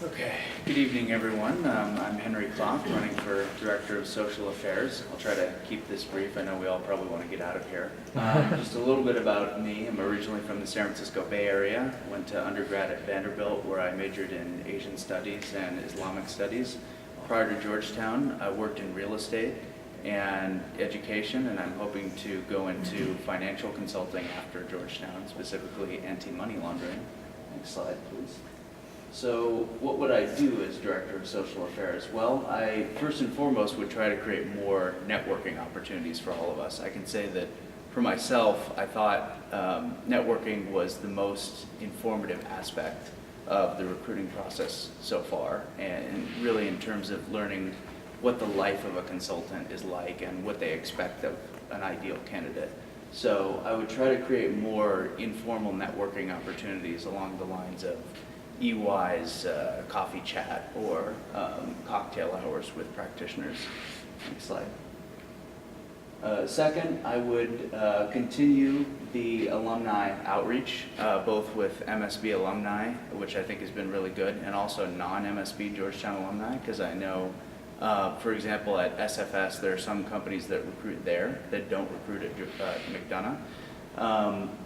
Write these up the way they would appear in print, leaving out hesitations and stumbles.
Okay, good evening everyone. I'm Henry Klopp, running for Director of Social Affairs. I'll try to keep this brief. I know we all probably want to get out of here. Just a little bit about me. I'm originally from the San Francisco Bay Area. Went to undergrad at Vanderbilt where I majored in Asian Studies and Islamic Studies. Prior to Georgetown, I worked in real estate and education, and I'm hoping to go into financial consulting after Georgetown, specifically anti-money laundering. Next slide, please. So what would I do as Director of Social Affairs? Well, I first and foremost would try to create more networking opportunities for all of us. I can say that for myself, I thought networking was the most informative aspect of the recruiting process so far, and really in terms of learning what the life of a consultant is like and what they expect of an ideal candidate. So I would try to create more informal networking opportunities along the lines of EY's coffee chat or cocktail hours with practitioners. Next slide. Second, I would continue the alumni outreach, both with MSB alumni, which I think has been really good, and also non-MSB Georgetown alumni, because I know, for example, at SFS, there are some companies that recruit there that don't recruit at McDonough.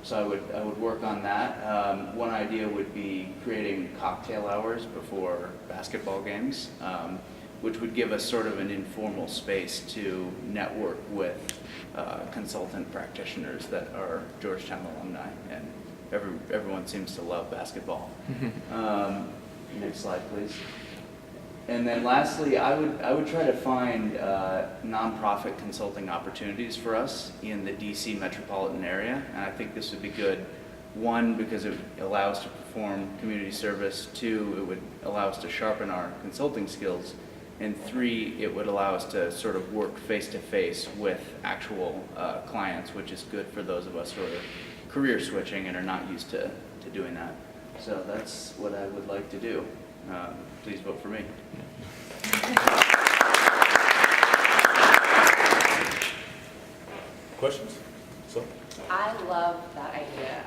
So I would work on that. One idea would be creating cocktail hours before basketball games, which would give us sort of an informal space to network with consultant practitioners that are Georgetown alumni, and everyone seems to love basketball. Next slide, please. And then lastly, I would try to find nonprofit consulting opportunities for us in the DC metropolitan area. And I think this would be good, one, because it allows us to perform community service, two, it would allow us to sharpen our consulting skills, and three, it would allow us to sort of work face-to-face with actual clients, which is good for those of us who are career switching and are not used to doing that. So that's what I would like to do. Please vote for me. Questions? So, I love that idea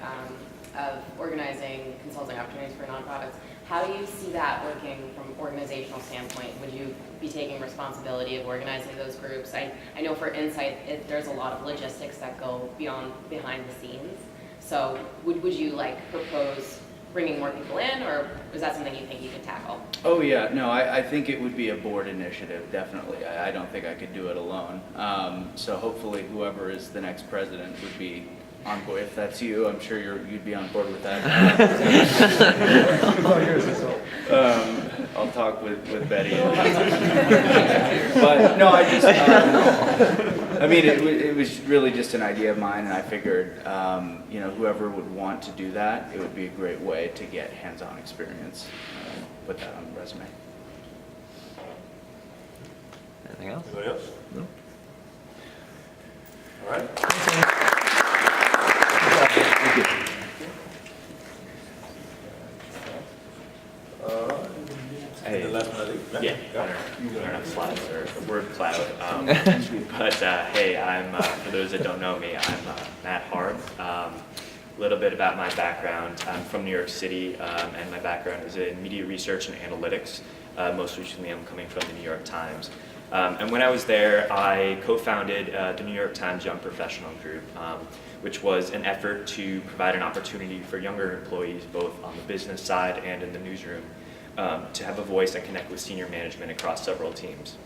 of organizing consulting opportunities for nonprofits. How do you see that working from an organizational standpoint? Would you be taking responsibility of organizing those groups? I know for Insight, there's a lot of logistics that go behind the scenes. So would you propose bringing more people in, or is that something you think you could tackle? Oh yeah, no, I think it would be a board initiative, definitely. I don't think I could do it alone. So hopefully whoever is the next president would be on board. If that's you, I'm sure you'd be on board with that. I'll talk with Betty. But no, I just, I mean, it was really just an idea of mine, and I figured, whoever would want to do that, it would be a great way to get hands-on experience. Put that on the resume. Anything else? anybody else? No. All right. Thank you. The last one, I think. Yeah, I don't have slides or a word cloud. But hey, for those that don't know me, I'm Matt Harb. A little bit about my background. I'm from New York City, and my background is in media research and analytics. Most recently, I'm coming from the New York Times. And when I was there, I co-founded the New York Times Young Professional Group, which was an effort to provide an opportunity for younger employees, both on the business side and in the newsroom, to have a voice and connect with senior management across several teams.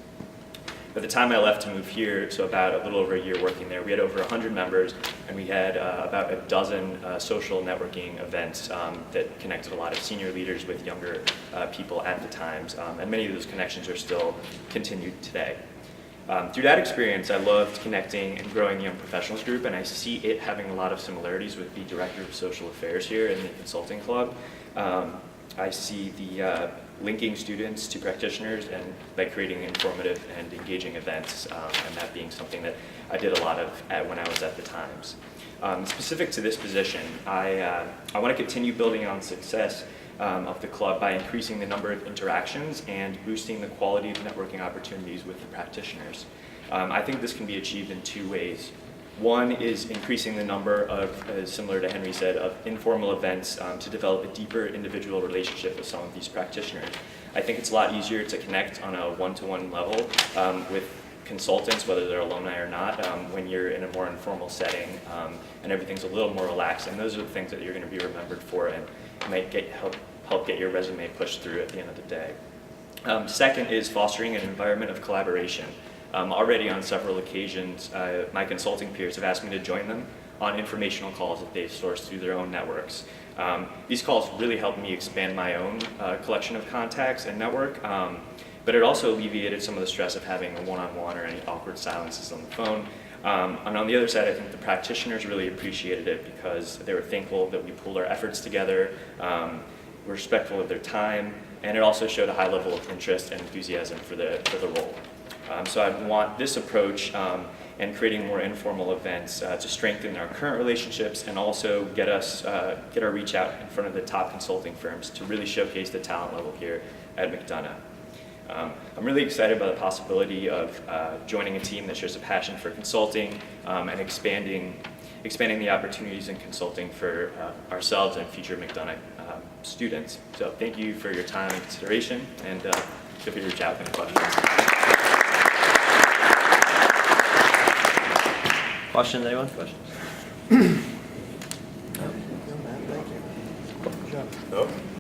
By the time I left to move here, so about a little over a year working there, we had over 100 members, and we had about a dozen social networking events that connected a lot of senior leaders with younger people at the Times, and many of those connections are still continued today. Through that experience, I loved connecting and growing the Young Professionals Group, and I see it having a lot of similarities with the Director of Social Affairs here in the Consulting Club. I see the linking students to practitioners and by creating informative and engaging events, and that being something that I did a lot of when I was at the Times. Specific to this position, I want to continue building on success of the club by increasing the number of interactions and boosting the quality of networking opportunities with the practitioners. I think this can be achieved in two ways. One is increasing the number of, similar to Henry said, of informal events to develop a deeper individual relationship with some of these practitioners. I think it's a lot easier to connect on a one-to-one level with consultants, whether they're alumni or not, when you're in a more informal setting and everything's a little more relaxed. And those are the things that you're going to be remembered for and might help get your resume pushed through at the end of the day. Second is fostering an environment of collaboration. Already on several occasions, my consulting peers have asked me to join them on informational calls that they've sourced through their own networks. These calls really helped me expand my own collection of contacts and network, but it also alleviated some of the stress of having a one-on-one or any awkward silences on the phone. And on the other side, I think the practitioners really appreciated it because they were thankful that we pulled our efforts together, were respectful of their time, and it also showed a high level of interest and enthusiasm for the role. So I want this approach and creating more informal events to strengthen our current relationships and also get our reach out in front of the top consulting firms to really showcase the talent level here at McDonough. I'm really excited about the possibility of joining a team that shares a passion for consulting and expanding the opportunities in consulting for ourselves and future McDonough students. So thank you for your time and consideration, and feel free to reach out with any questions. Questions, anyone? Questions? No?